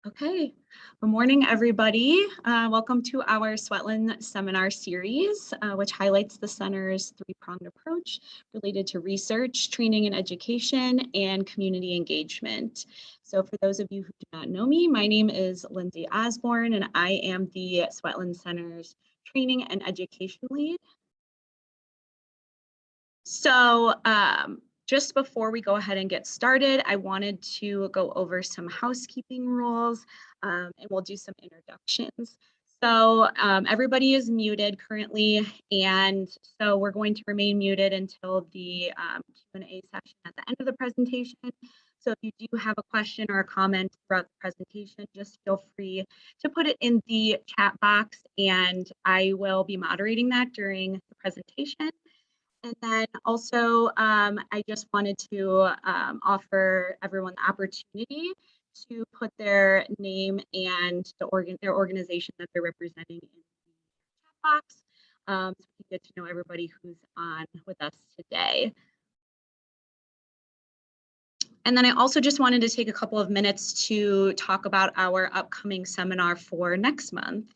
Okay, good morning, everybody. Welcome to our Sweatland seminar series, which highlights the center's three-pronged approach related to research, training and education, and community engagement. So for those of you who do not know me, my name is Lindsay Osborne, and I am the Sweatland Center's training and education lead. So just before we go ahead and get started, I wanted to go over some housekeeping rules and we'll do some introductions. So everybody is muted currently, and so we're going to remain muted until the Q&A session at the end of the presentation. So if you do have a question or a comment throughout the presentation, just feel free to put it in the chat box, and I will be moderating that during the presentation. And then also, I just wanted to offer everyone the opportunity to put their name and their organization that they're representing in the chat box, so we can get to know everybody who's on with us today. And then I also just wanted to take a couple of minutes to talk about our upcoming seminar for next month.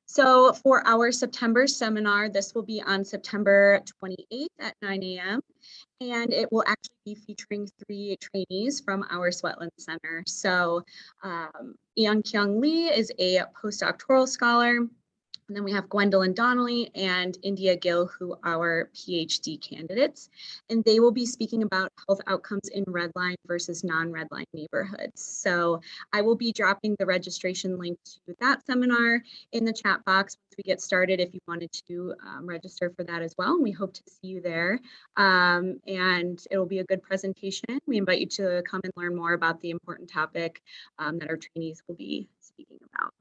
So for our September seminar, this will be on September 28th at 9 a.m. And it will actually be featuring 3 trainees from our Sweatland Center. So Young-Kyung Lee is a postdoctoral scholar. And then we have Gwendolyn Donnelly and India Gill, who are PhD candidates, and they will be speaking about health outcomes in red line versus non-red line neighborhoods. So I will be dropping the registration link to that seminar in the chat box once we get started if you wanted to register for that as well. And we hope to see you there. And it will be a good presentation. We invite you to come and learn more about the important topic that our trainees will be speaking about.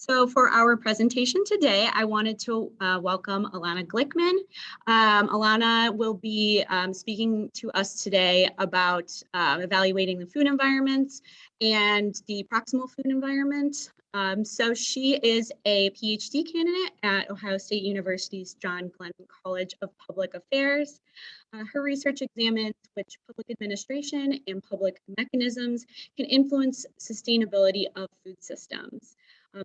So for our presentation today, I wanted to welcome Alannah Glickman. Alannah will be speaking to us today about evaluating the food environments and the proximal food environment. So she is a PhD candidate at Ohio State University's John Glenn College of Public Affairs. Her research examines which public administration and public mechanisms can influence sustainability of food systems.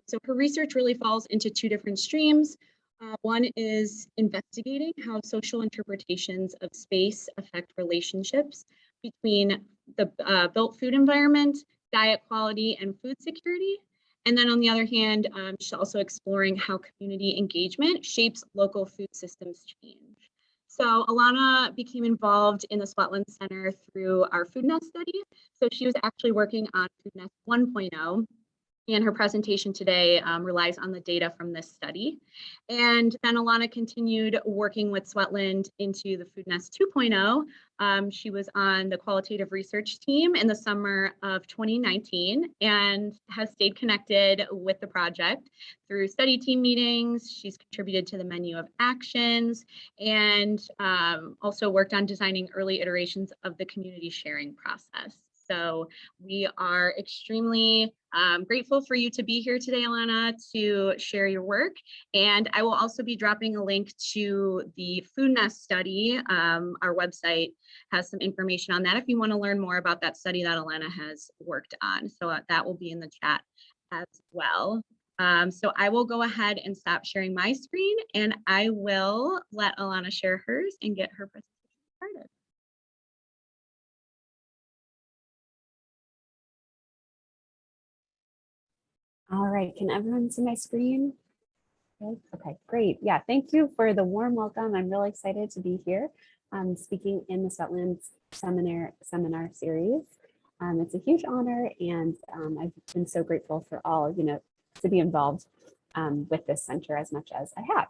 So her research really falls into 2 different streams. One is investigating how social interpretations of space affect relationships between the built food environment, diet quality, and food security. And then on the other hand, she's also exploring how community engagement shapes local food systems change. So Alannah became involved in the Sweatland Center through our Funnest Study. So she was actually working on Funnest 1.0. And her presentation today relies on the data from this study. And then Alannah continued working with Sweatland into the Funnest 2.0. She was on the qualitative research team in the summer of 2019 and has stayed connected with the project through study team meetings. She's contributed to the menu of actions and also worked on designing early iterations of the community sharing process. So we are extremely grateful for you to be here today, Alannah, to share your work. And I will also be dropping a link to the Funnest study. Our website has some information on that if you want to learn more about that study that Alannah has worked on. So that will be in the chat as well. So I will go ahead and stop sharing my screen, and I will let Alannah share hers and get her presentation started. All right, can everyone see my screen? Okay, great. Yeah, thank you for the warm welcome. I'm really excited to be here speaking in the Sweatland seminar series. It's a huge honor, and I've been so grateful for all, to be involved with this center as much as I have.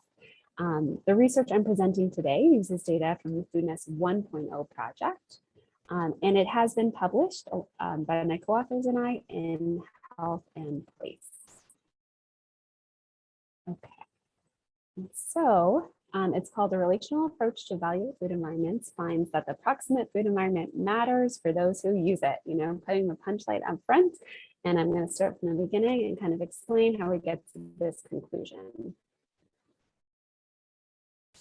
The research I'm presenting today uses data from the Funnest 1.0 project, and it has been published by my co-authors and I in Health and Place. Okay, so it's called a relational approach to evaluate food environments finds that the proximate food environment matters for those who use it. Putting the punchline up front, and I'm going to start from the beginning and kind of explain how we get to this conclusion.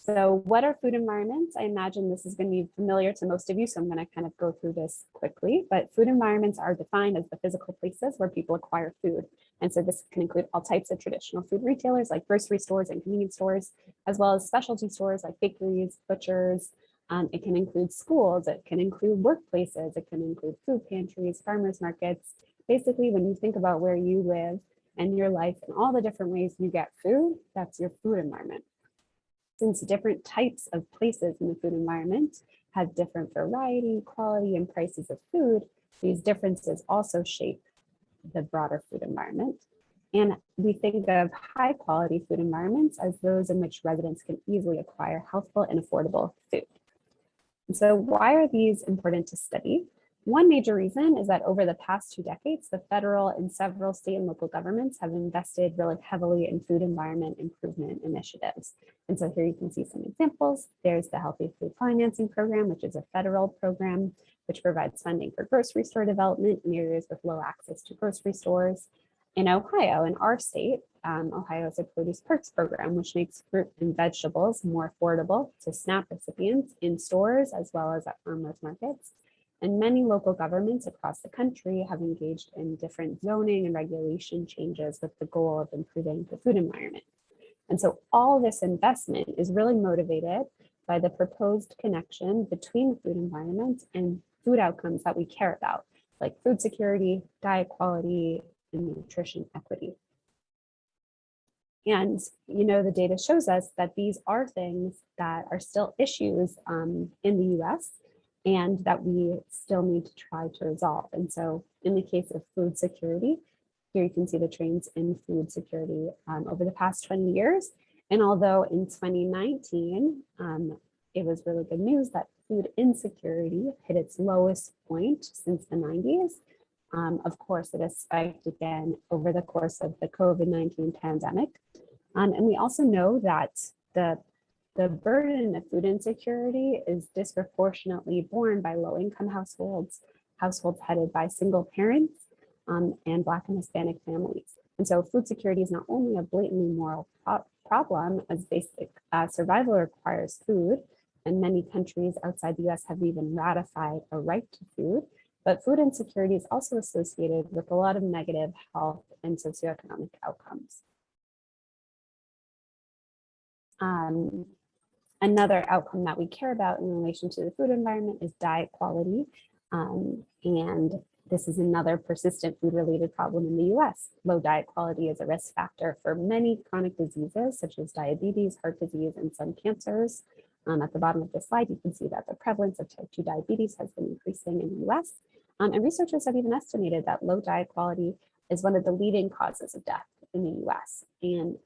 So what are food environments? I imagine this is going to be familiar to most of you, so I'm going to kind of go through this quickly. But food environments are defined as the physical places where people acquire food. And so this can include all types of traditional food retailers like grocery stores and convenience stores, as well as specialty stores like bakeries, butchers. It can include schools, it can include workplaces, it can include food pantries, farmers markets. Basically, when you think about where you live and your life and all the different ways you get food, that's your food environment. Since different types of places in the food environment have different variety, quality, and prices of food, these differences also shape the broader food environment. And we think of high quality food environments as those in which residents can easily acquire healthful and affordable food. And so why are these important to study? One major reason is that over the past 2 decades, the federal and several state and local governments have invested really heavily in food environment improvement initiatives. And so here you can see some examples. There's the Healthy Food Financing Program, which is a federal program which provides funding for grocery store development in areas with low access to grocery stores. In Ohio, in our state, Ohio has a Produce Perks program, which makes fruit and vegetables more affordable to SNAP recipients in stores as well as at farmers markets. And many local governments across the country have engaged in different zoning and regulation changes with the goal of improving the food environment. And so all this investment is really motivated by the proposed connection between food environment and food outcomes that we care about, like food security, diet quality, and nutrition equity. And, the data shows us that these are things that are still issues in the US and that we still need to try to resolve. And so in the case of food security, here you can see the trends in food security over the past 20 years. And although in 2019, it was really good news that food insecurity hit its lowest point since the 90s. Of course, it has spiked again over the course of the COVID-19 pandemic. And we also know that the burden of food insecurity is disproportionately borne by low-income households, households headed by single parents, and Black and Hispanic families. And so food security is not only a blatantly moral problem, as basic survival requires food, and many countries outside the US have even ratified a right to food, but food insecurity is also associated with a lot of negative health and socioeconomic outcomes. Another outcome that we care about in relation to the food environment is diet quality. And this is another persistent food-related problem in the US. Low diet quality is a risk factor for many chronic diseases, such as diabetes, heart disease, and some cancers. At the bottom of the slide, you can see that the prevalence of type 2 diabetes has been increasing in the US. And researchers have even estimated that low diet quality is one of the leading causes of death in the US. And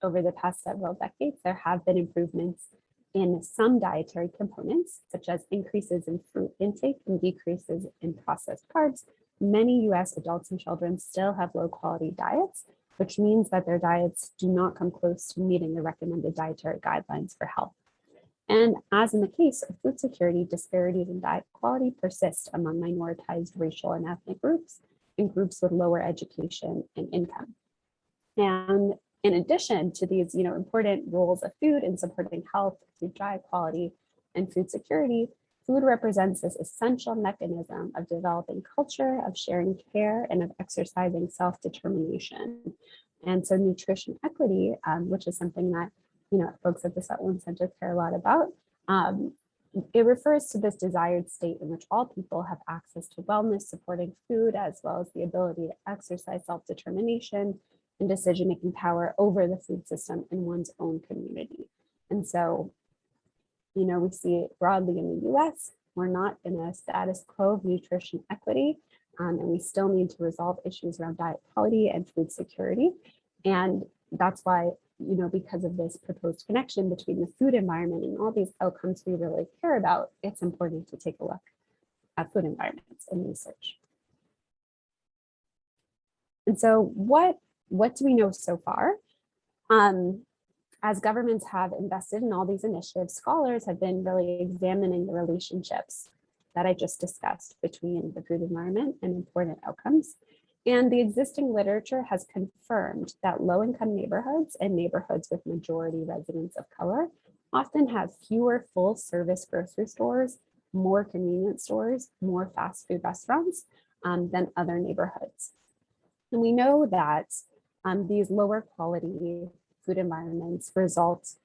over the past several decades, there have been improvements in some dietary components, such as increases in fruit intake and decreases in processed carbs. Many US adults and children still have low quality diets, which means that their diets do not come close to meeting the recommended dietary guidelines for health. And as in the case of food security, disparities in diet quality persist among minoritized racial and ethnic groups and groups with lower education and income. And in addition to these, important roles of food in supporting health through diet quality and food security, food represents this essential mechanism of developing culture, of sharing care, and of exercising self-determination. And so nutrition equity, which is something that folks at the Sutherland Center care a lot about, it refers to this desired state in which all people have access to wellness supporting food, as well as the ability to exercise self-determination and decision-making power over the food system in one's own community. And so, we see it broadly in the US. We're not in a status quo of nutrition equity, and we still need to resolve issues around diet quality and food security. And that's why, because of this proposed connection between the food environment and all these outcomes we really care about, it's important to take a look at food environments in research. And so what do we know so far? As governments have invested in all these initiatives, scholars have been really examining the relationships that I just discussed between the food environment and important outcomes. And the existing literature has confirmed that low-income neighborhoods and neighborhoods with majority residents of color often have fewer full service grocery stores, more convenience stores, more fast food restaurants than other neighborhoods. And we know that these lower quality food environments result,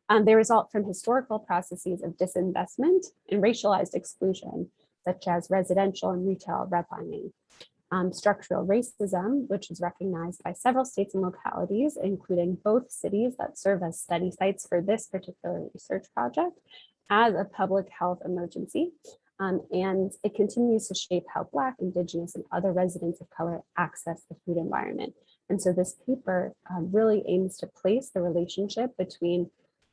they result from historical processes of disinvestment and racialized exclusion, such as residential and retail redlining. Structural racism, which is recognized by several states and localities, including both cities that serve as study sites for this particular research project, as a public health emergency. And it continues to shape how Black, Indigenous, and other residents of color access the food environment. And so this paper really aims to place the relationship between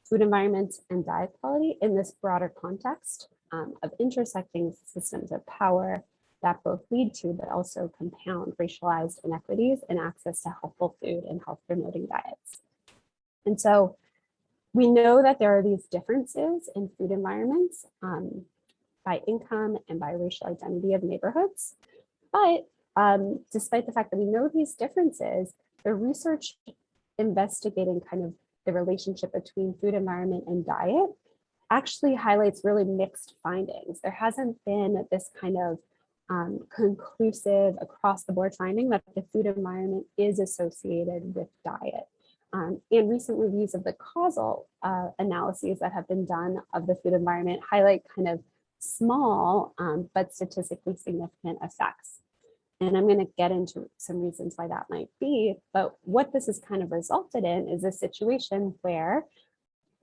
food environments and diet quality in this broader context of intersecting systems of power that both lead to, but also compound racialized inequities in access to healthful food and health promoting diets. And so we know that there are these differences in food environments by income and by racial identity of neighborhoods. But despite the fact that we know these differences, the research investigating kind of the relationship between food environment and diet actually highlights really mixed findings. There hasn't been this kind of conclusive across the board finding that the food environment is associated with diet. And recent reviews of the causal analyses that have been done of the food environment highlight kind of small but statistically significant effects. And I'm going to get into some reasons why that might be, but what this has kind of resulted in is a situation where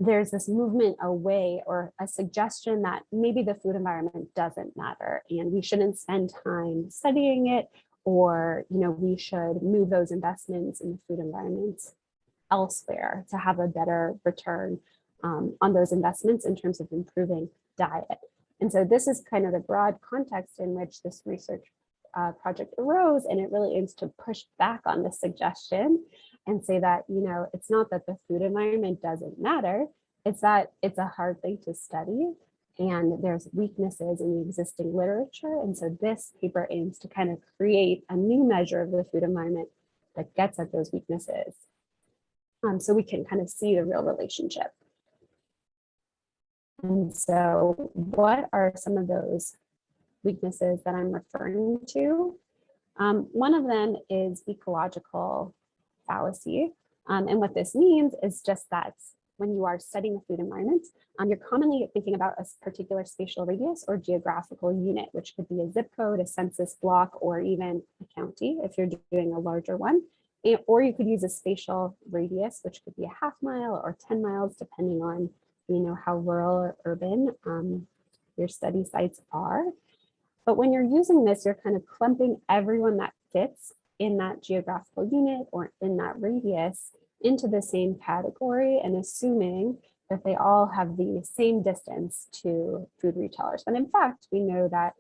there's this movement away or a suggestion that maybe the food environment doesn't matter and we shouldn't spend time studying it, or we should move those investments in the food environment elsewhere to have a better return on those investments in terms of improving diet. And so this is kind of the broad context in which this research project arose, and it really aims to push back on this suggestion and say that, it's not that the food environment doesn't matter, it's that it's a hard thing to study and there's weaknesses in the existing literature. And so this paper aims to kind of create a new measure of the food environment that gets at those weaknesses. So we can kind of see the real relationship. And so what are some of those weaknesses that I'm referring to? One of them is ecological fallacy. And what this means is just that when you are studying the food environment, you're commonly thinking about a particular spatial radius or geographical unit, which could be a zip code, a census block, or even a county if you're doing a larger one. Or you could use a spatial radius, which could be a half mile or 10 miles, depending on how rural or urban your study sites are. But when you're using this, you're kind of clumping everyone that fits in that geographical unit or in that radius into the same category and assuming that they all have the same distance to food retailers. And in fact, we know that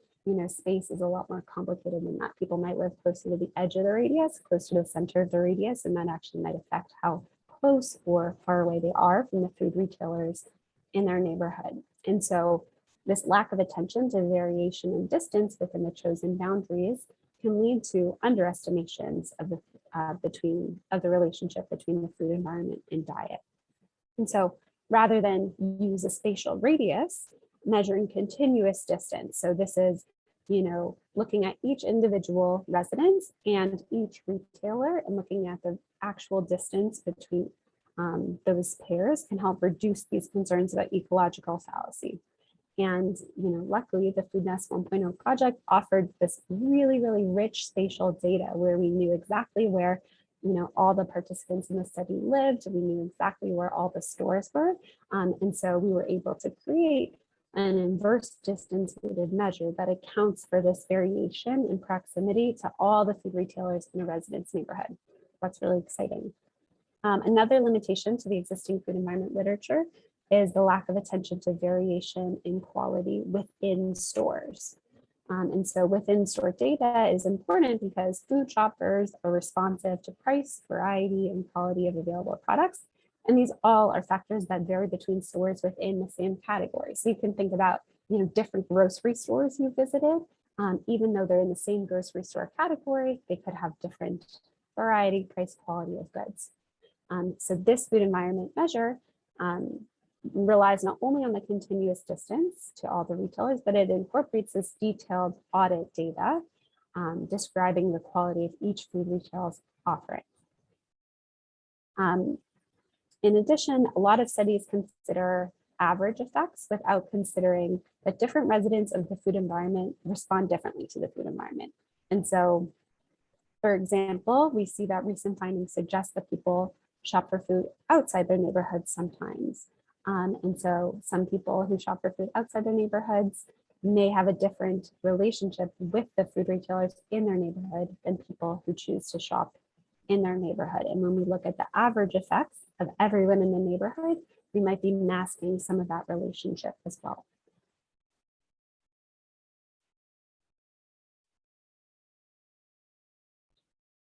space is a lot more complicated than that. People might live closer to the edge of the radius, closer to the center of the radius, and that actually might affect how close or far away they are from the food retailers in their neighborhood. And so this lack of attention to variation in distance within the chosen boundaries can lead to underestimations of the relationship between the food environment and diet. And so rather than use a spatial radius, measuring continuous distance. So this is, looking at each individual residence and each retailer and looking at the actual distance between those pairs can help reduce these concerns about ecological fallacy. And, luckily the FoodNest 1.0 project offered this really, really rich spatial data where we knew exactly where, all the participants in the study lived. We knew exactly where all the stores were. And so we were able to create an inverse distance weighted measure that accounts for this variation in proximity to all the food retailers in a residence neighborhood. That's really exciting. Another limitation to the existing food environment literature is the lack of attention to variation in quality within stores. And so within store data is important because food shoppers are responsive to price, variety, and quality of available products. And these all are factors that vary between stores within the same category. So you can think about, different grocery stores you visited, even though they're in the same grocery store category, they could have different variety, price, quality of goods. So this food environment measure relies not only on the continuous distance to all the retailers, but it incorporates this detailed audit data describing the quality of each food retailer's offering. In addition, a lot of studies consider average effects without considering that different residents of the food environment respond differently to the food environment. And so, for example, we see that recent findings suggest that people shop for food outside their neighborhoods sometimes. And so some people who shop for food outside their neighborhoods may have a different relationship with the food retailers in their neighborhood than people who choose to shop in their neighborhood. And when we look at the average effects of everyone in the neighborhood, we might be masking some of that relationship as well.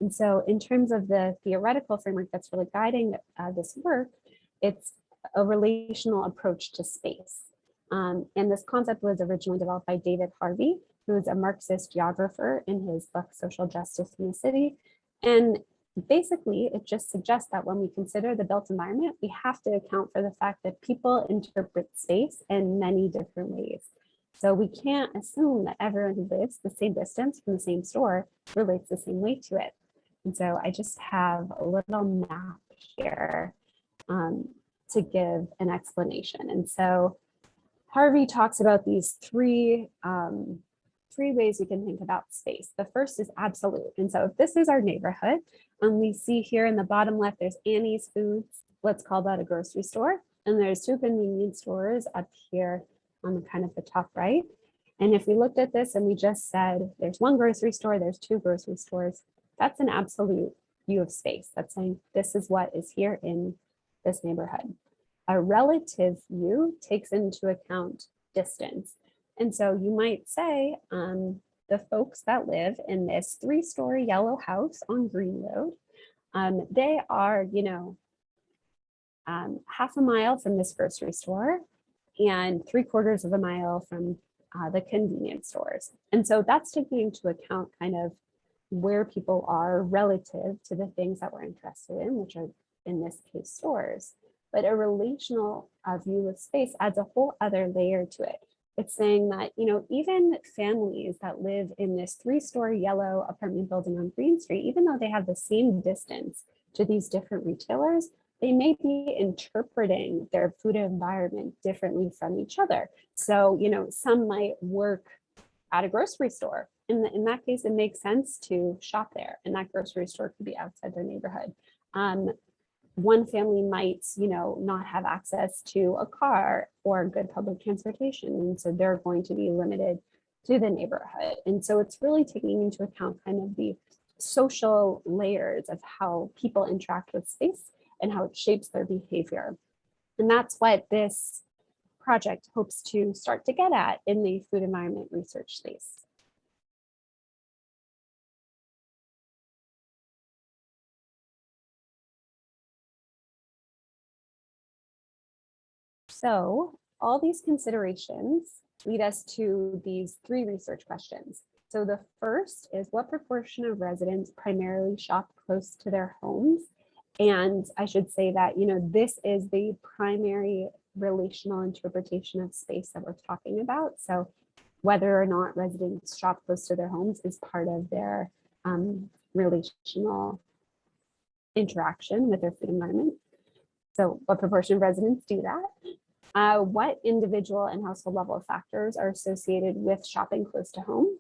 And so in terms of the theoretical framework that's really guiding this work, it's a relational approach to space. And this concept was originally developed by David Harvey, who is a Marxist geographer in his book, Social Justice in the City. And basically, it just suggests that when we consider the built environment, we have to account for the fact that people interpret space in many different ways. So we can't assume that everyone who lives the same distance from the same store relates the same way to it. And so I just have a little map here to give an explanation. And so Harvey talks about these three ways we can think about space. The first is absolute. And so if this is our neighborhood, we see here in the bottom left, there's Annie's Foods. Let's call that a grocery store. And there's two convenience stores up here on the kind of the top right. And if we looked at this and we just said, there's one grocery store, there's two grocery stores, that's an absolute view of space. That's saying this is what is here in this neighborhood. A relative view takes into account distance. And so you might say the folks that live in this 3-story yellow house on Green Road, they are, half a mile from this grocery store and 3/4 of a mile from the convenience stores. And so that's taking into account kind of where people are relative to the things that we're interested in, which are in this case stores. But a relational view of space adds a whole other layer to it. It's saying that, even families that live in this 3-story yellow apartment building on Green Street, even though they have the same distance to these different retailers, they may be interpreting their food environment differently from each other. So, some might work at a grocery store. In that case, it makes sense to shop there, and that grocery store could be outside their neighborhood. One family might, not have access to a car or good public transportation, and so they're going to be limited to the neighborhood. And so it's really taking into account kind of the social layers of how people interact with space and how it shapes their behavior. And that's what this project hopes to start to get at in the food environment research space. So all these considerations lead us to these 3 research questions. So the first is, what proportion of residents primarily shop close to their homes? And I should say that, this is the primary relational interpretation of space that we're talking about. So whether or not residents shop close to their homes is part of their relational interaction with their food environment. So what proportion of residents do that? What individual and household level factors are associated with shopping close to home?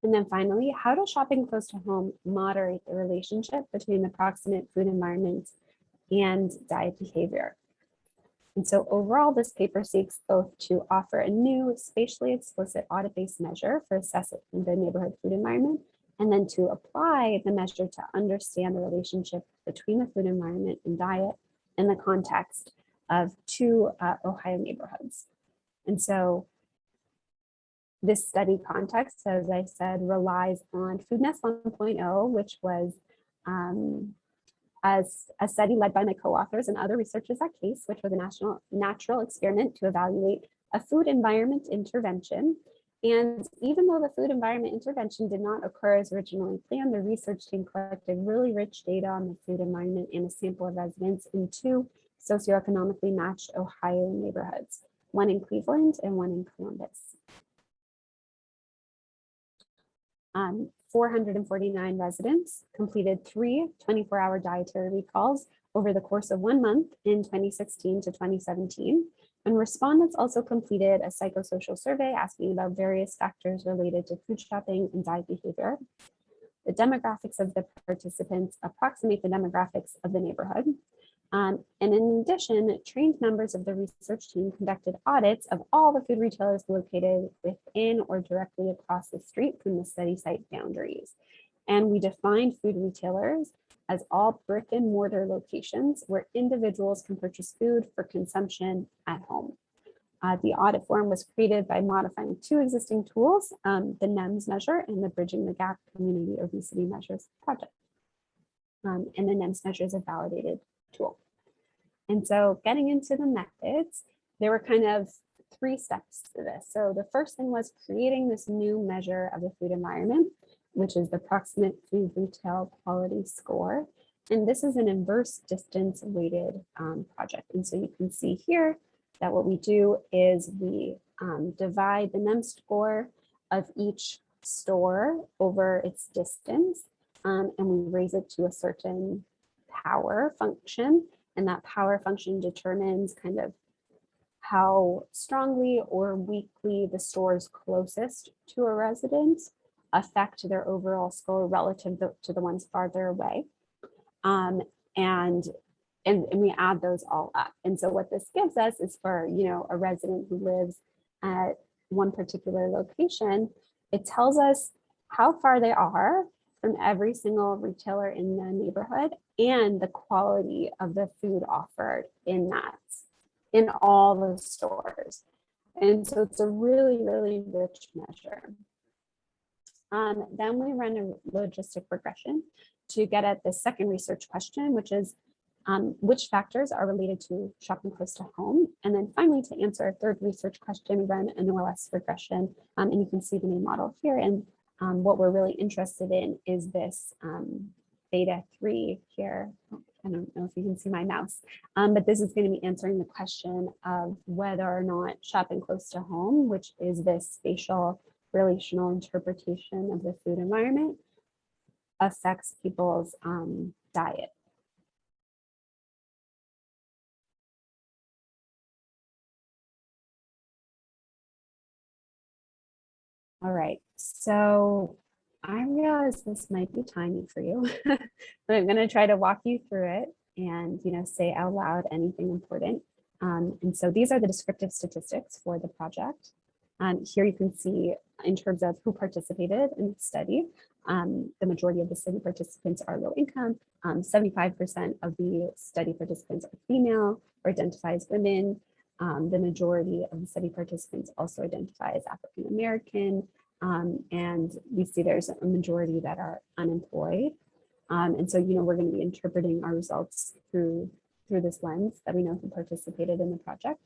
And then finally, how does shopping close to home moderate the relationship between the proximate food environment and diet behavior? And so overall, this paper seeks both to offer a new spatially explicit audit-based measure for assessing the neighborhood food environment, and then to apply the measure to understand the relationship between the food environment and diet in the context of 2 Ohio neighborhoods. And so this study context, as I said, relies on Funnest 1.0, which was as a study led by my co-authors and other researchers at CASE, which was a natural experiment to evaluate a food environment intervention And even though the food environment intervention did not occur as originally planned, the research team collected really rich data on the food environment and a sample of residents in 2 socioeconomically matched Ohio neighborhoods, one in Cleveland and one in Columbus. 449 residents completed 3 24-hour dietary recalls over the course of 1 month in 2016 to 2017. And respondents also completed a psychosocial survey asking about various factors related to food shopping and diet behavior. The demographics of the participants approximate the demographics of the neighborhood. And in addition, trained members of the research team conducted audits of all the food retailers located within or directly across the street from the study site boundaries. And we defined food retailers as all brick and mortar locations where individuals can purchase food for consumption at home. The audit form was created by modifying 2 existing tools, the NEMS measure and the Bridging the Gap Community Obesity Measures project. And the NEMS measure is a validated tool. And so getting into the methods, there were kind of 3 steps to this. So the first thing was creating this new measure of the food environment, which is the proximate food retail quality score. And this is an inverse distance weighted project. And so you can see here that what we do is we divide the NEMS score of each store over its distance, and we raise it to a certain power function. And that power function determines kind of how strongly or weakly the stores closest to a resident affect their overall score relative to the ones farther away. And we add those all up. And so what this gives us is for, a resident who lives at one particular location, it tells us how far they are from every single retailer in the neighborhood and the quality of the food offered in all the stores. And so it's a really, really rich measure. Then we run a logistic regression to get at the second research question, which is which factors are related to shopping close to home? And then finally, to answer a third research question, we run an OLS regression, and you can see the main model here. And what we're really interested in is this beta 3 here. I don't know if you can see my mouse, but this is going to be answering the question of whether or not shopping close to home, which is this spatial relational interpretation of the food environment, affects people's diet. All right, so I realize this might be tiny for you, but I'm going to try to walk you through it and say out loud anything important. And so these are the descriptive statistics for the project. Here you can see in terms of who participated in the study, the majority of the study participants are low income. 75% of the study participants are female or identify as women. The majority of the study participants also identify as African American, and we see there's a majority that are unemployed. And so, we're going to be interpreting our results through this lens that we know who participated in the project.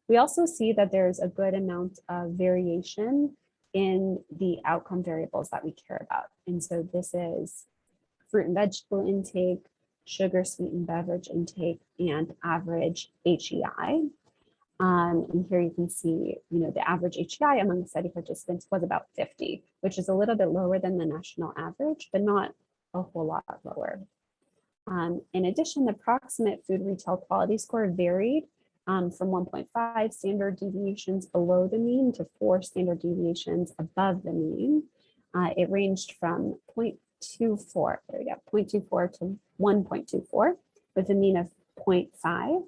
We also see that there's a good amount of variation in the outcome variables that we care about. And so this is fruit and vegetable intake, sugar sweetened beverage intake, and average HEI. And here you can see, the average HEI among the study participants was about 50, which is a little bit lower than the national average, but not a whole lot lower. In addition, the proximate food retail quality score varied from 1.5 standard deviations below the mean to 4 standard deviations above the mean. It ranged from 0.24, there we go, 0.24 to 1.24 with a mean of 0.5.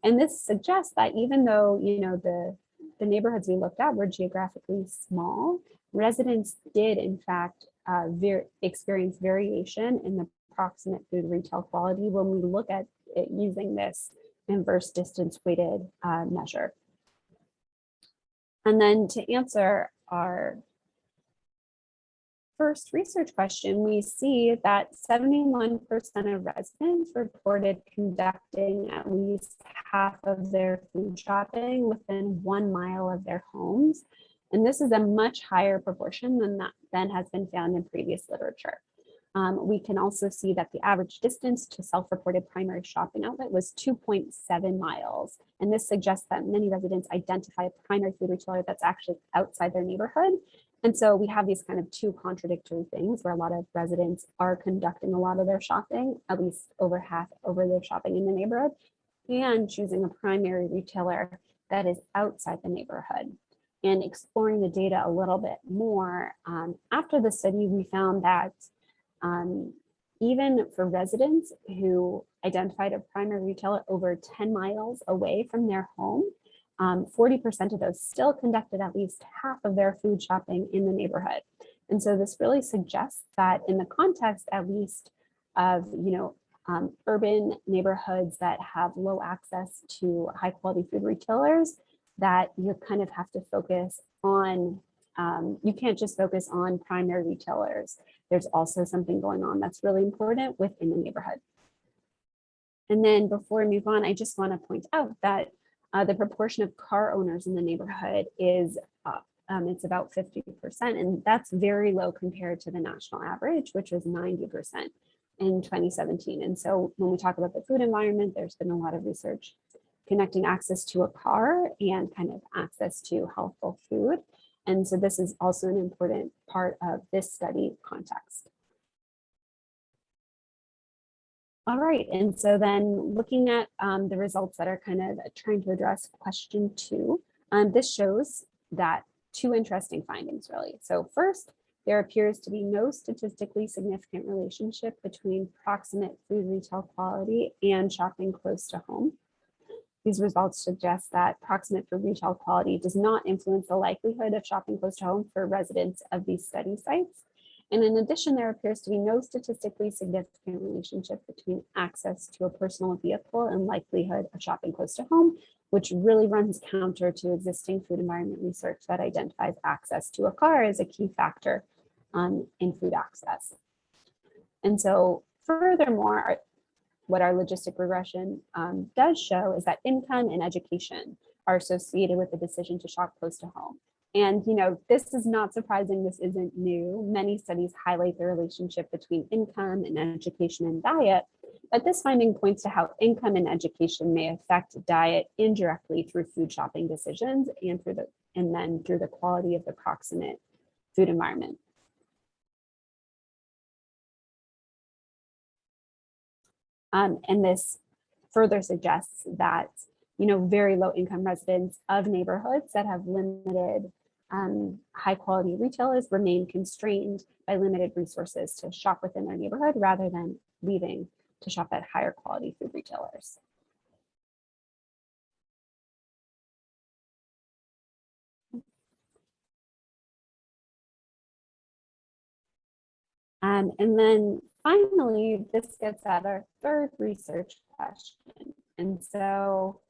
And this suggests that even though, the neighborhoods we looked at were geographically small, residents did in fact experience variation in the proximate food retail quality when we look at it using this inverse distance weighted measure. And then to answer our first research question, we see that 71% of residents reported conducting at least half of their food shopping within 1 mile of their homes. And this is a much higher proportion than has been found in previous literature. We can also see that the average distance to self-reported primary shopping outlet was 2.7 miles. And this suggests that many residents identify a primary food retailer that's actually outside their neighborhood. And so we have these kind of two contradictory things where a lot of residents are conducting a lot of their shopping, at least over half over their shopping in the neighborhood, and choosing a primary retailer that is outside the neighborhood. And exploring the data a little bit more, after the study, we found that even for residents who identified a primary retailer over 10 miles away from their home, 40% of those still conducted at least half of their food shopping in the neighborhood. And so this really suggests that in the context, at least of, urban neighborhoods that have low access to high quality food retailers, that you kind of have to focus on, you can't just focus on primary retailers. There's also something going on that's really important within the neighborhood. And then before I move on, I just want to point out that the proportion of car owners in the neighborhood is up. It's about 50%, and that's very low compared to the national average, which was 90% in 2017. And so when we talk about the food environment, there's been a lot of research connecting access to a car and kind of access to healthful food. And so this is also an important part of this study context. All right, and so then looking at the results that are kind of trying to address question 2, this shows that two interesting findings really. So first, there appears to be no statistically significant relationship between proximate food retail quality and shopping close to home. These results suggest that proximate food retail quality does not influence the likelihood of shopping close to home for residents of these study sites. And in addition, there appears to be no statistically significant relationship between access to a personal vehicle and likelihood of shopping close to home, which really runs counter to existing food environment research that identifies access to a car as a key factor in food access. And so furthermore, what our logistic regression does show is that income and education are associated with the decision to shop close to home. And this is not surprising, this isn't new. Many studies highlight the relationship between income and education and diet, but this finding points to how income and education may affect diet indirectly through food shopping decisions and then through the quality of the proximate food environment. And this further suggests that very low income residents of neighborhoods that have limited high quality retailers remain constrained by limited resources to shop within their neighborhood rather than leaving to shop at higher quality food retailers. And then finally, this gets at our third research question. And so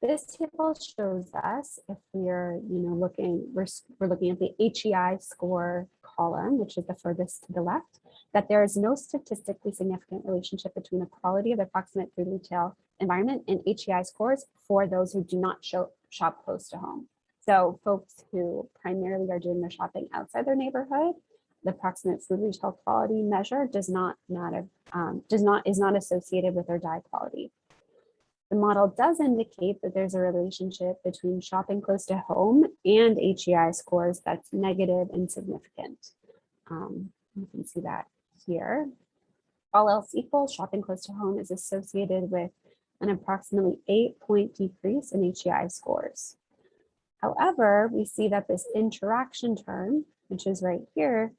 this table shows us, if we're looking, we're looking at the HEI score column, which is the furthest to the left, that there is no statistically significant relationship between the quality of the proximate food retail environment and HEI scores for those who do not shop close to home. So folks who primarily are doing their shopping outside their neighborhood, the proximate food retail quality measure is not associated with their diet quality. The model does indicate that there's a relationship between shopping close to home and HEI scores that's negative and significant. You can see that here. All else equal, shopping close to home is associated with an approximately 8-point decrease in HEI scores. However, we see that this interaction term, which is right here,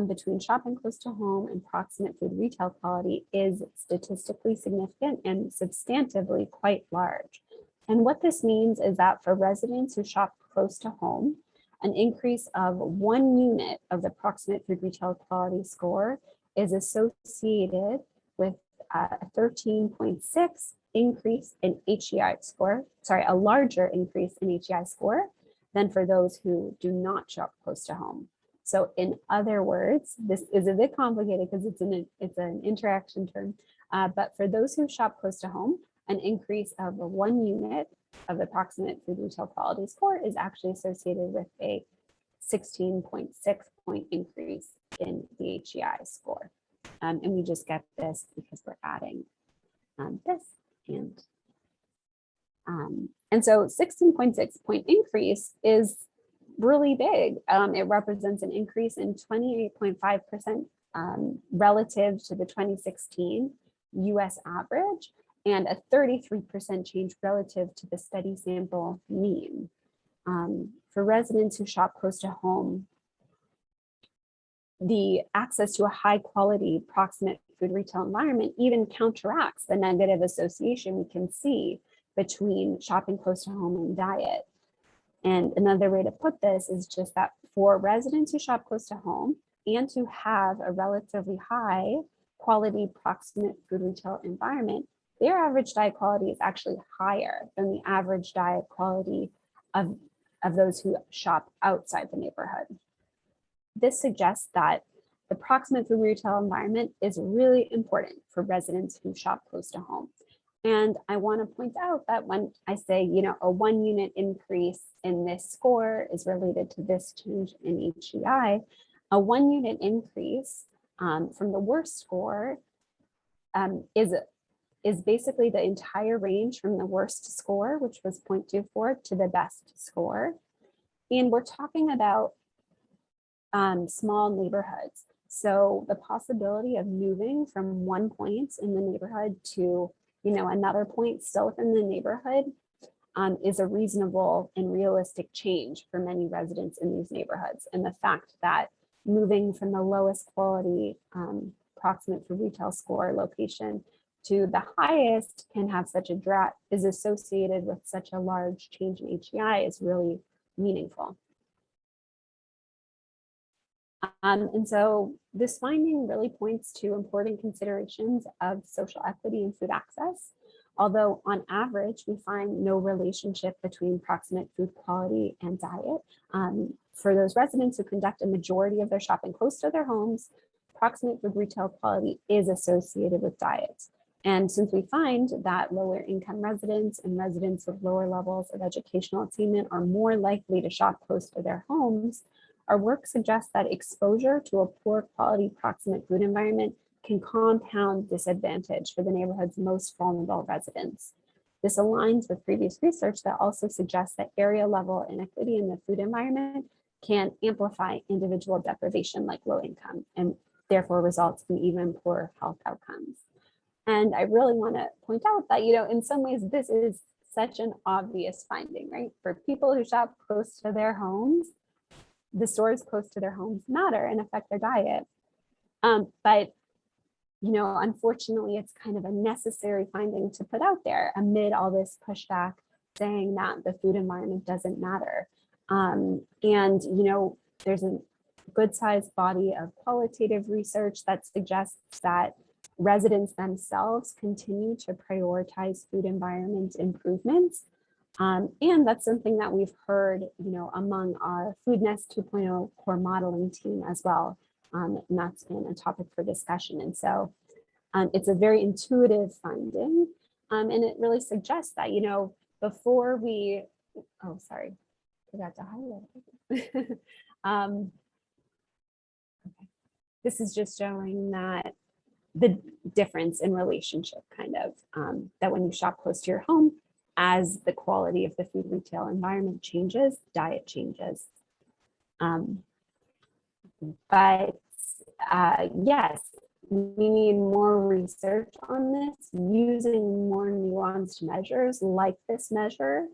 between shopping close to home and proximate food retail quality is statistically significant and substantively quite large. And what this means is that for residents who shop close to home, an increase of 1 unit of the proximate food retail quality score is associated with a 13.6 increase in HEI score, a larger increase in HEI score than for those who do not shop close to home. So in other words, this is a bit complicated because it's an interaction term, but for those who shop close to home, an increase of 1 unit of the proximate food retail quality score is actually associated with a 16.6 point increase in the HEI score. And we just get this because we're adding this and so 16.6 point increase is really big. It represents an increase in 28.5% relative to the 2016 US average and a 33% change relative to the study sample mean. For residents who shop close to home, the access to a high quality proximate food retail environment even counteracts the negative association we can see between shopping close to home and diet. And another way to put this is just that for residents who shop close to home and to have a relatively high quality proximate food retail environment, their average diet quality is actually higher than the average diet quality of those who shop outside the neighborhood. This suggests that the proximate food retail environment is really important for residents who shop close to home. And I want to point out that when I say, a 1 unit increase in this score is related to this change in HEI, a 1 unit increase from the worst score is basically the entire range from the worst score, which was 0.24, to the best score. And we're talking about small neighborhoods. So the possibility of moving from 1 point in the neighborhood to another point still within the neighborhood is a reasonable and realistic change for many residents in these neighborhoods. And the fact that moving from the lowest quality proximate food retail score location to the highest can have such a drop is associated with such a large change in HEI is really meaningful. And so this finding really points to important considerations of social equity and food access. Although on average, we find no relationship between proximate food quality and diet. For those residents who conduct a majority of their shopping close to their homes, proximate food retail quality is associated with diet. And since we find that lower income residents and residents with lower levels of educational attainment are more likely to shop close to their homes, our work suggests that exposure to a poor quality proximate food environment can compound disadvantage for the neighborhood's most vulnerable residents. This aligns with previous research that also suggests that area level inequity in the food environment can amplify individual deprivation like low income and therefore results in even poorer health outcomes. And I really want to point out that, in some ways, this is such an obvious finding, right? For people who shop close to their homes, the stores close to their homes matter and affect their diet. But, unfortunately, it's kind of a necessary finding to put out there amid all this pushback saying that the food environment doesn't matter. There's a good sized body of qualitative research that suggests that residents themselves continue to prioritize food environment improvements. And that's something that we've heard, among our Funnest 2.0 core modeling team as well. And that's been a topic for discussion. And so it's a very intuitive finding. And it really suggests that, before we, forgot to highlight it. Okay. This is just showing that the difference in relationship that when you shop close to your home, as the quality of the food retail environment changes, diet changes. Yes, we need more research on this using more nuanced measures like this measure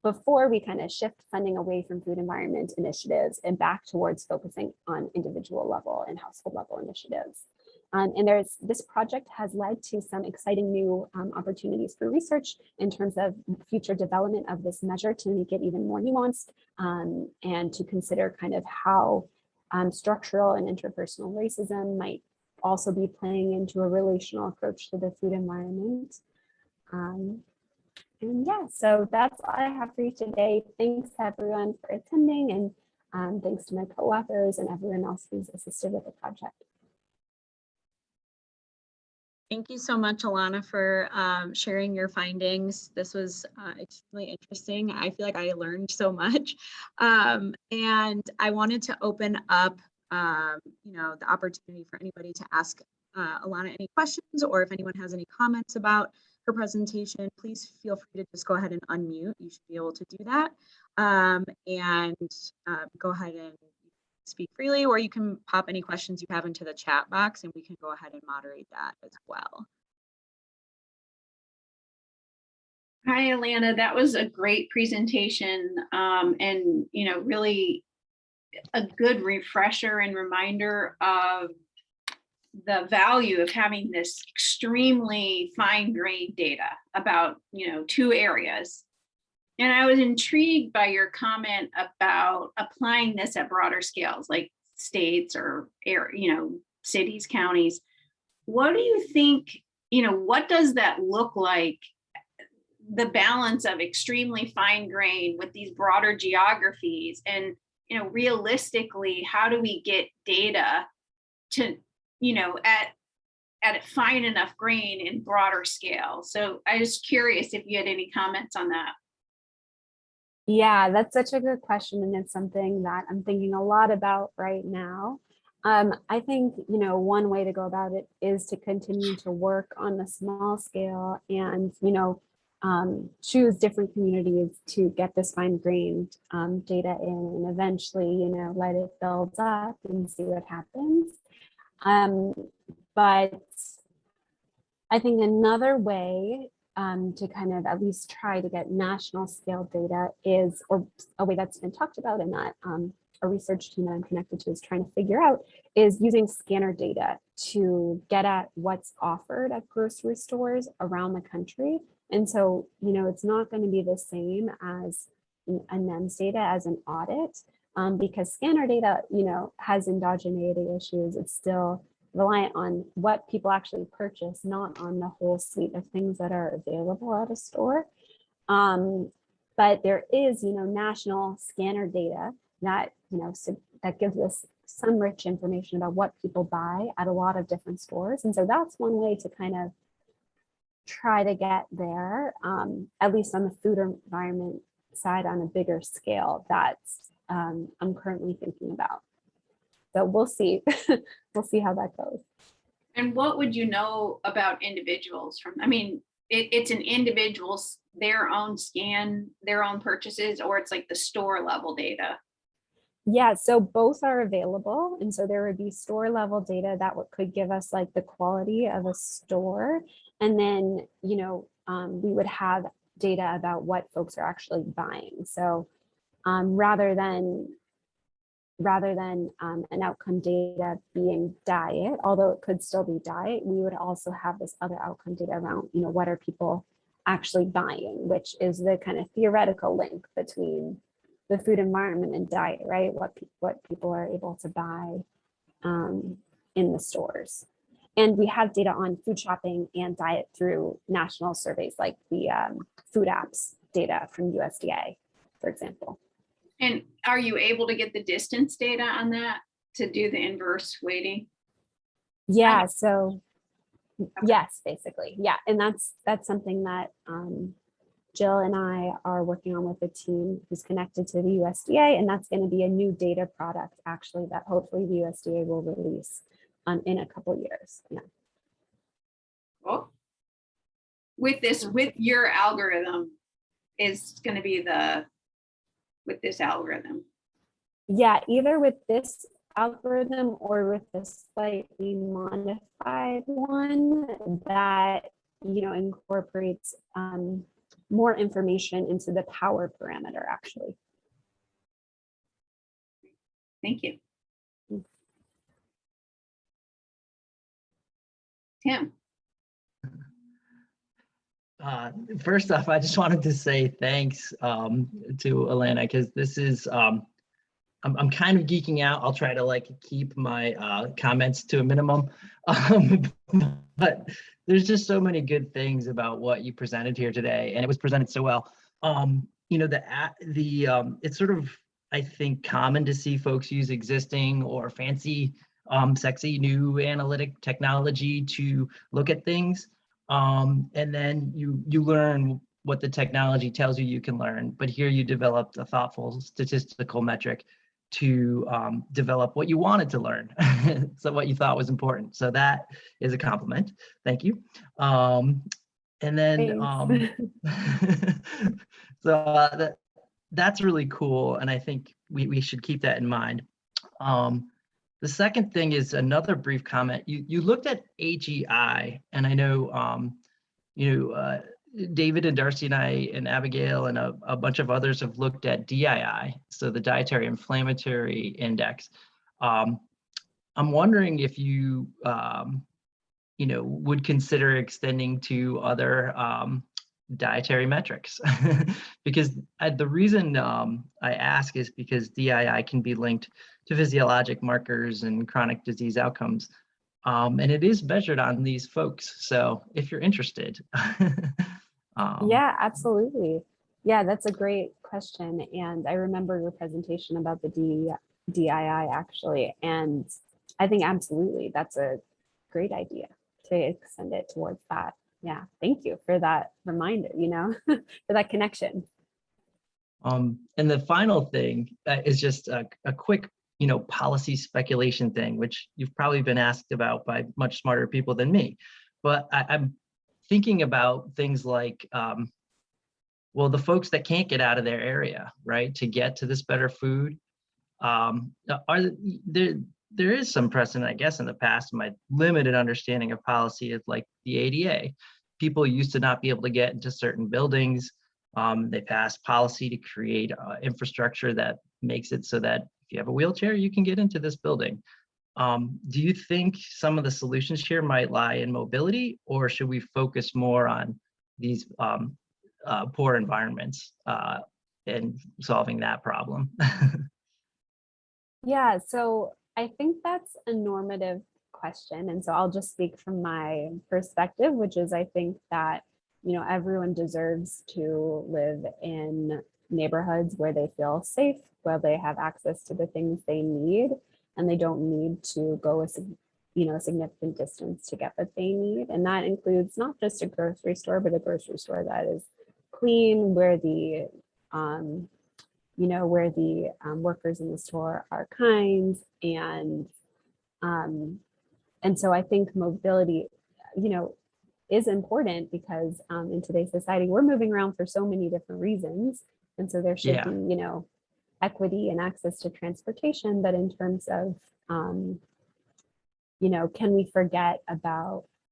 before we kind of shift funding away from food environment initiatives and back towards focusing on individual level and household level initiatives. And this project has led to some exciting new opportunities for research in terms of future development of this measure to make it even more nuanced and to consider kind of how structural and interpersonal racism might also be playing into a relational approach to the food environment. And yeah, so that's all I have for you today. Thanks everyone for attending, and thanks to my co-authors and everyone else who's assisted with the project. Thank you so much, Alannah, for sharing your findings. This was extremely interesting. I feel like I learned so much. And I wanted to open up, the opportunity for anybody to ask Alannah any questions, or if anyone has any comments about her presentation, please feel free to just go ahead and unmute. You should be able to do that. And go ahead and speak freely, or you can pop any questions you have into the chat box and we can go ahead and moderate that as well. Hi, Alannah. That was a great presentation, and really a good refresher and reminder of the value of having this extremely fine-grained data about 2 areas. And I was intrigued by your comment about applying this at broader scales, like states or cities, counties. What do you think, what does that look like, the balance of extremely fine grained with these broader geographies? And, realistically, how do we get data to, at a fine enough grain in broader scale? So I was curious if you had any comments on that. Yeah, that's such a good question. And it's something that I'm thinking a lot about right now. I think, one way to go about it is to continue to work on the small scale and, choose different communities to get this fine-grained data in, and eventually, let it build up and see what happens. But I think another way to kind of at least try to get national scale data is, or a way that's been talked about and that a research team that I'm connected to is trying to figure out, is using scanner data to get at what's offered at grocery stores around the country. And so, it's not going to be the same as a NEMS data as an audit, because scanner data, has endogeneity issues. It's still reliant on what people actually purchase, not on the whole suite of things that are available at a store. But there is, national scanner data that, so that gives us some rich information about what people buy at a lot of different stores. And so that's one way to kind of try to get there, at least on the food environment side on a bigger scale. That's I'm currently thinking about. So we'll see. We'll see how that goes. And what would you know about individuals from, it's an individual's, their own scan, their own purchases, or it's like the store level data? Yeah, so both are available. And so there would be store level data that could give us like the quality of a store. And then, we would have data about what folks are actually buying. So rather than an outcome data being diet, although it could still be diet, we would also have this other outcome data around, what are people actually buying, which is the kind of theoretical link between the food environment and diet, right? What people are able to buy in the stores. And we have data on food shopping and diet through national surveys, like the food apps data from USDA, for example. And are you able to get the distance data on that to do the inverse weighting? Yeah, so yes, basically. Yeah, and that's something that Jill and I are working on with a team who's connected to the USDA, and that's going to be a new data product actually that hopefully the USDA will release in a couple of years. Yeah. Well, with your algorithm is going to be with this algorithm. Yeah, either with this algorithm or with the slightly modified one that incorporates more information into the power parameter actually. Thank you. Tim. First off, I just wanted to say thanks to Alannah, because this is I'm kind of geeking out. I'll try to keep my comments to a minimum, but there's just so many good things about what you presented here today, and it was presented so well. It's sort of, I think, common to see folks use existing or fancy sexy new analytic technology to look at things. And then you learn what the technology tells you can learn. But here you developed a thoughtful statistical metric to develop what you wanted to learn. So what you thought was important. So that is a compliment. Thank you. And then, so that's really cool. And I think we should keep that in mind. The second thing is another brief comment. You looked at AGI, and I know David and Darcy and I and Abigail and a bunch of others have looked at DII, so the dietary inflammatory index. I'm wondering if you would consider extending to other dietary metrics, because the reason I ask is because DII can be linked to physiologic markers and chronic disease outcomes, and it is measured on these folks. So if you're interested. Yeah, absolutely. Yeah, that's a great question. And I remember your presentation about the DII actually. And I think absolutely, that's a great idea to extend it towards that. Yeah, thank you for that reminder, for that connection. And the final thing is just a quick, policy speculation thing, which you've probably been asked about by much smarter people than me. But I'm thinking about things like, well, the folks that can't get out of their area, right, to get to this better food, there is some precedent, I guess, in the past. My limited understanding of policy is like the ADA. People used to not be able to get into certain buildings. They passed policy to create infrastructure that makes it so that if you have a wheelchair, you can get into this building. Do you think some of the solutions here might lie in mobility, or should we focus more on these poor environments and solving that problem? Yeah, so I think that's a normative question. And so I'll just speak from my perspective, which is I think that, everyone deserves to live in neighborhoods where they feel safe, where they have access to the things they need, and they don't need to go a significant distance to get what they need. And that includes not just a grocery store, but a grocery store that is clean, where the workers in the store are kind, and so I think mobility, is important because in today's society, we're moving around for so many different reasons. And so there should be, equity and access to transportation. But in terms of, can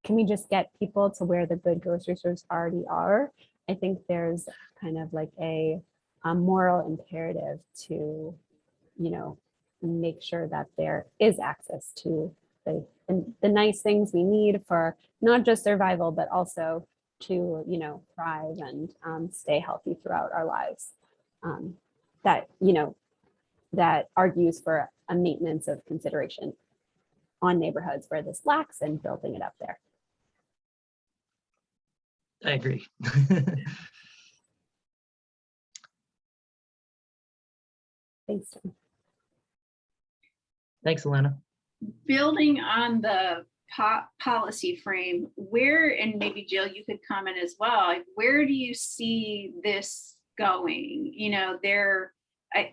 we just get people to where the good grocery stores already are? I think there's kind of like a moral imperative to, make sure that there is access to the nice things we need for not just survival, but also to, thrive and stay healthy throughout our lives. That argues for a maintenance of consideration on neighborhoods where this lacks and building it up there. I agree. Thanks, Tim. Thanks, Alannah. Building on the policy frame, where, and maybe Jill, you could comment as well, like, where do you see this going?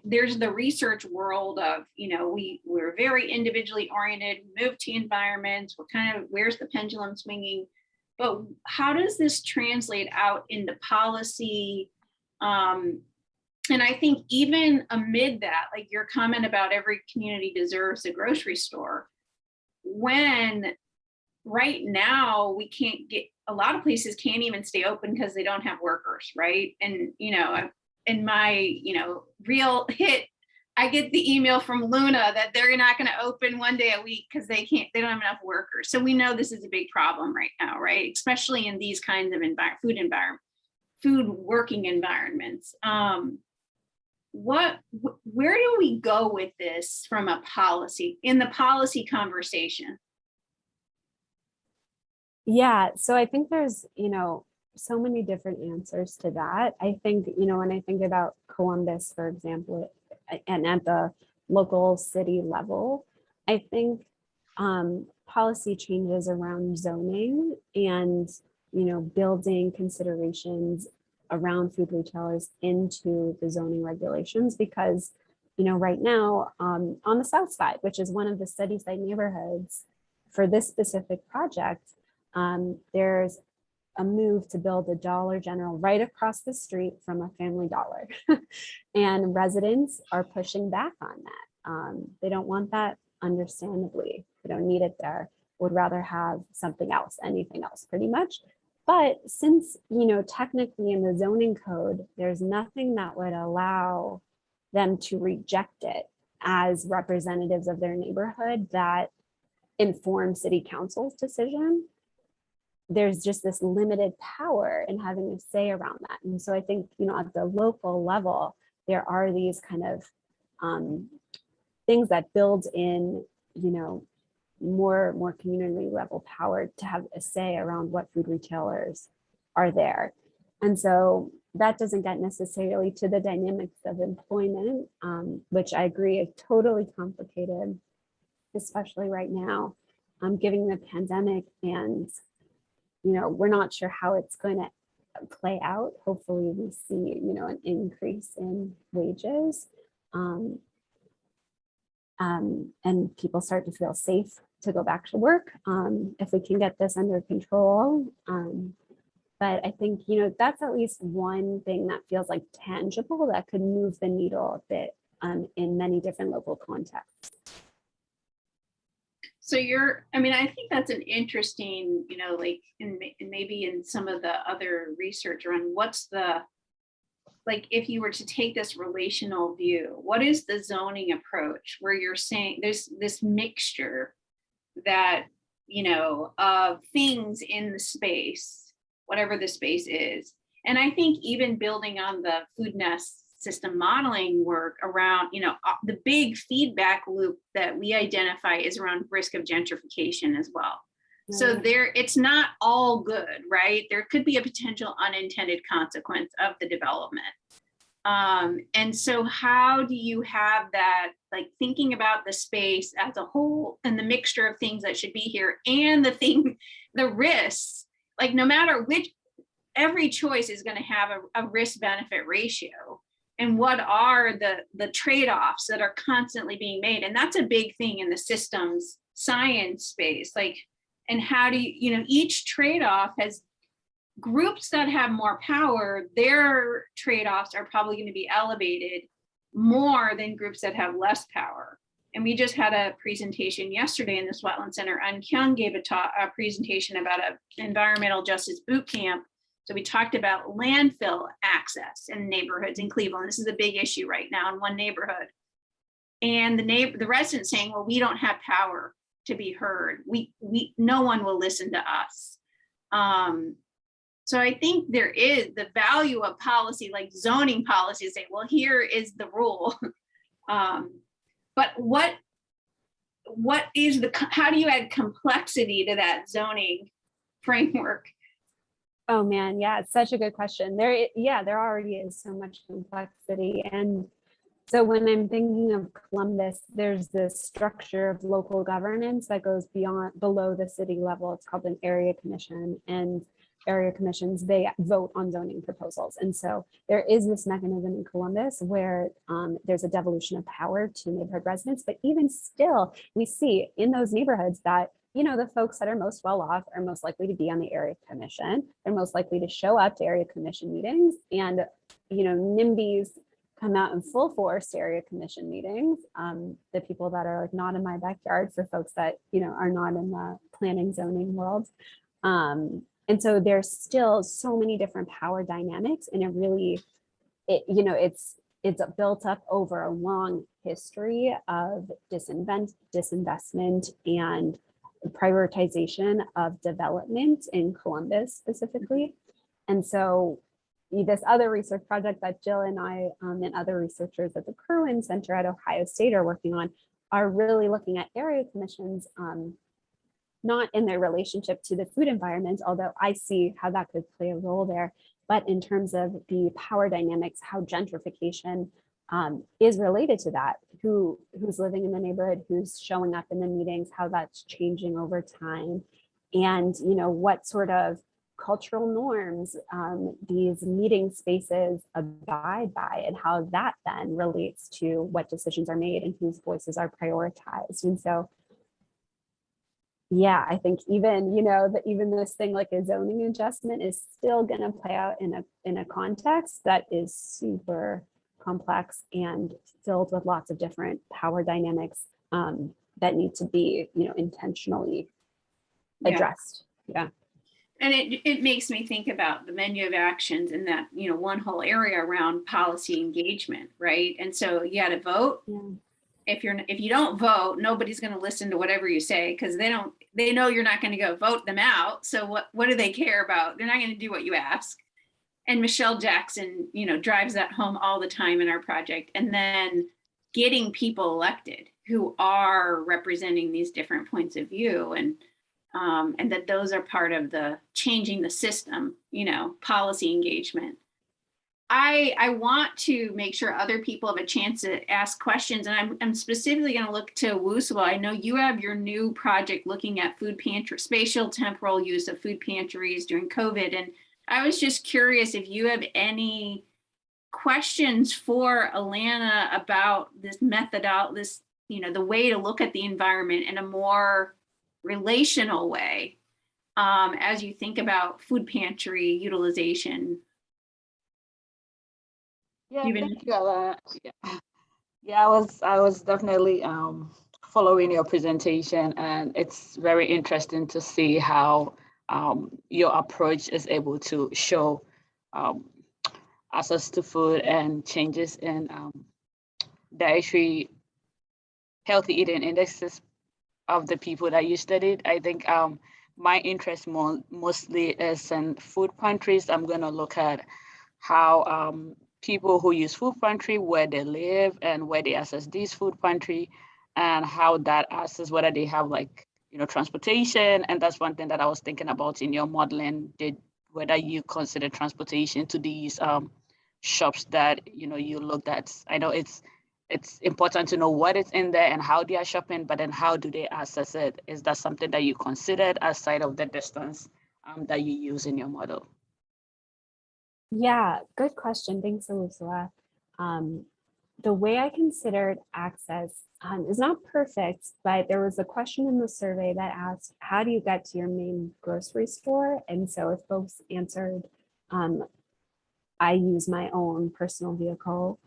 There's the research world of, we're very individually oriented, move to environments, where's the pendulum swinging? But how does this translate out into policy? And I think even amid that, like your comment about every community deserves a grocery store, when right now we can't get, a lot of places can't even stay open because they don't have workers, right? And, in my, real hit, I get the email from Luna that they're not going to open one day a week because they don't have enough workers. So we know this is a big problem right now, right? Especially in these kinds of food working environments. Where do we go with this from a policy, in the policy conversation? Yeah, so I think there's, so many different answers to that. I think, when I think about Columbus, for example, and at the local city level, I think policy changes around zoning and, building considerations around food retailers into the zoning regulations, because, right now on the south side, which is one of the study site neighborhoods for this specific project, there's a move to build a Dollar General right across the street from a Family Dollar. And residents are pushing back on that. They don't want that, understandably. They don't need it there. Would rather have something else, anything else pretty much. But since, technically in the zoning code, there's nothing that would allow them to reject it as representatives of their neighborhood that inform city council's decision, there's just this limited power in having a say around that. And so I think, at the local level, there are these kind of things that build in, more community level power to have a say around what food retailers are there. And so that doesn't get necessarily to the dynamics of employment, which I agree is totally complicated, especially right now, given the pandemic. And, we're not sure how it's going to play out. Hopefully we see, an increase in wages and people start to feel safe to go back to work if we can get this under control. But I think, that's at least one thing that feels like tangible that could move the needle a bit in many different local contexts. So I think that's an interesting, maybe in some of the other research around if you were to take this relational view, what is the zoning approach where you're saying there's this mixture that, of things in the space, whatever the space is. And I think even building on the food nest system modeling work around, the big feedback loop that we identify is around risk of gentrification as well. Right. So it's not all good, right? There could be a potential unintended consequence of the development. And so how do you have that, thinking about the space as a whole and the mixture of things that should be here and the risks, no matter which, every choice is going to have a risk benefit ratio. And what are the trade-offs that are constantly being made? And that's a big thing in the systems science space. And how do you, each trade-off has groups that have more power, their trade-offs are probably going to be elevated more than groups that have less power. And we just had a presentation yesterday in this Wetland Center, and Kyung gave a presentation about an environmental justice boot camp. So we talked about landfill access in neighborhoods in Cleveland. This is a big issue right now in one neighborhood. And the residents saying, well, we don't have power to be heard. No one will listen to us. So I think there is the value of policy, like zoning policy, to say, well, here is the rule. But how do you add complexity to that zoning framework? Oh man, yeah, it's such a good question. There already is so much complexity. And so when I'm thinking of Columbus, there's this structure of local governance that goes below the city level. It's called an area commission, and area commissions, they vote on zoning proposals. And so there is this mechanism in Columbus where there's a devolution of power to neighborhood residents, but even still, we see in those neighborhoods that the folks that are most well off are most likely to be on the area commission. They're most likely to show up to area commission meetings, and NIMBYs come out in full force to area commission meetings. The people that are not in my backyard, for folks that are not in the planning zoning world. And so there's still so many different power dynamics, and it's built up over a long history of disinvestment and prioritization of development in Columbus specifically. And so this other research project that Jill and I and other researchers at the Kerwin Center at Ohio State are working on are really looking at area commissions, not in their relationship to the food environment, although I see how that could play a role there, but in terms of the power dynamics, how gentrification is related to that. Who's living in the neighborhood, who's showing up in the meetings, how that's changing over time, and what sort of cultural norms these meeting spaces abide by, and how that then relates to what decisions are made and whose voices are prioritized. And so, yeah, I think even even this thing like a zoning adjustment is still going to play out in a context that is super complex and filled with lots of different power dynamics that need to be intentionally addressed. Yeah. And it makes me think about the menu of actions in that, one whole area around policy engagement, right? And so you got to vote. Yeah. If you don't vote, nobody's going to listen to whatever you say, because they know you're not going to go vote them out. So what do they care about? They're not going to do what you ask. And Michelle Jackson, drives that home all the time in our project. And then getting people elected who are representing these different points of view, and that those are part of the changing the system, policy engagement. I want to make sure other people have a chance to ask questions, and I'm specifically going to look to Woosable. I know you have your new project looking at food pantry, spatial temporal use of food pantries during COVID, and I was just curious if you have any questions for Alannah about this the way to look at the environment in a more relational way as you think about food pantry utilization. Yeah, thank you, Alannah. Yeah, I was definitely following your presentation, and it's very interesting to see how your approach is able to show access to food and changes in dietary healthy eating indexes of the people that you studied. I think my interest mostly is in food pantries. I'm going to look at how people who use food pantry, where they live and where they access these food pantry, and how that access, whether they have transportation. And that's one thing that I was thinking about in your modeling, whether you consider transportation to these shops that you looked at. I know it's important to know what is in there and how they are shopping, but then how do they access it? Is that something that you considered aside of the distance that you use in your model? Yeah, good question. Thanks, Ursula. The way I considered access is not perfect, but there was a question in the survey that asked, how do you get to your main grocery store? And so if folks answered, I use my own personal vehicle,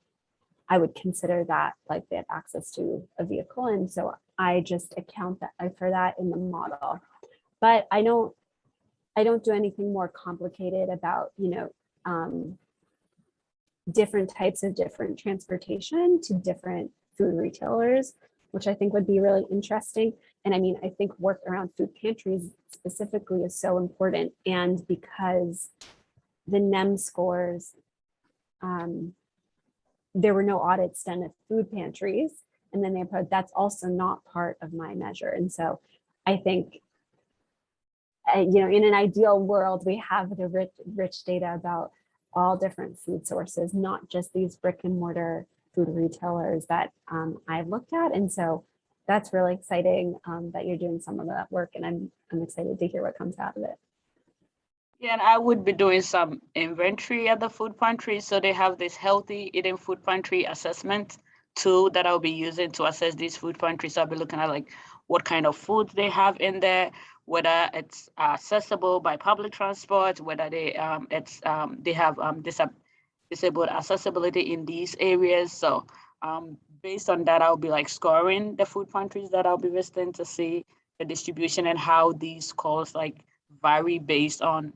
I would consider that like they have access to a vehicle. And so I just account for that in the model. But I don't do anything more complicated about, different types of different transportation to different food retailers, which I think would be really interesting. And I mean, I think work around food pantries specifically is so important. And because the NEM scores, there were no audits done at food pantries, and then that's also not part of my measure. And so I think, in an ideal world, we have the rich data about all different food sources, not just these brick and mortar food retailers that I've looked at. And so that's really exciting that you're doing some of that work, and I'm excited to hear what comes out of it. Yeah, and I would be doing some inventory at the food pantry. So they have this healthy eating food pantry assessment tool that I'll be using to assess these food pantries. So I'll be looking at what kind of foods they have in there, whether it's accessible by public transport, whether they have disabled accessibility in these areas. So based on that, I'll be scoring the food pantries that I'll be visiting to see the distribution and how these scores vary based on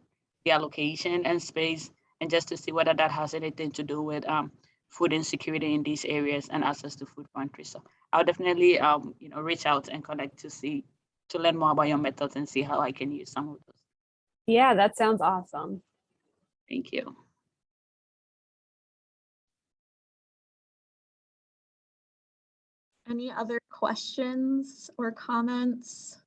their location and space, and just to see whether that has anything to do with food insecurity in these areas and access to food pantries. So I'll definitely reach out and connect to learn more about your methods and see how I can use some of those. Yeah, that sounds awesome. Thank you. Any other questions or comments?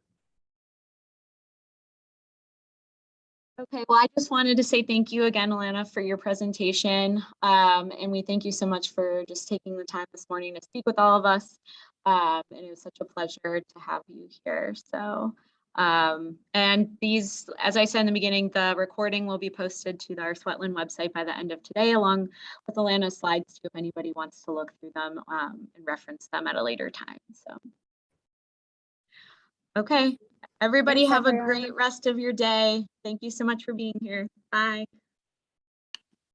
Okay, well, I just wanted to say thank you again, Alannah, for your presentation. And we thank you so much for just taking the time this morning to speak with all of us. And it was such a pleasure to have you here. So, and these, as I said in the beginning, the recording will be posted to our Sweatland website by the end of today, along with Alannah's slides too, if anybody wants to look through them and reference them at a later time. So, okay. Everybody Thanks, have a everyone. great rest of your day. Thank you so much for being here. Bye.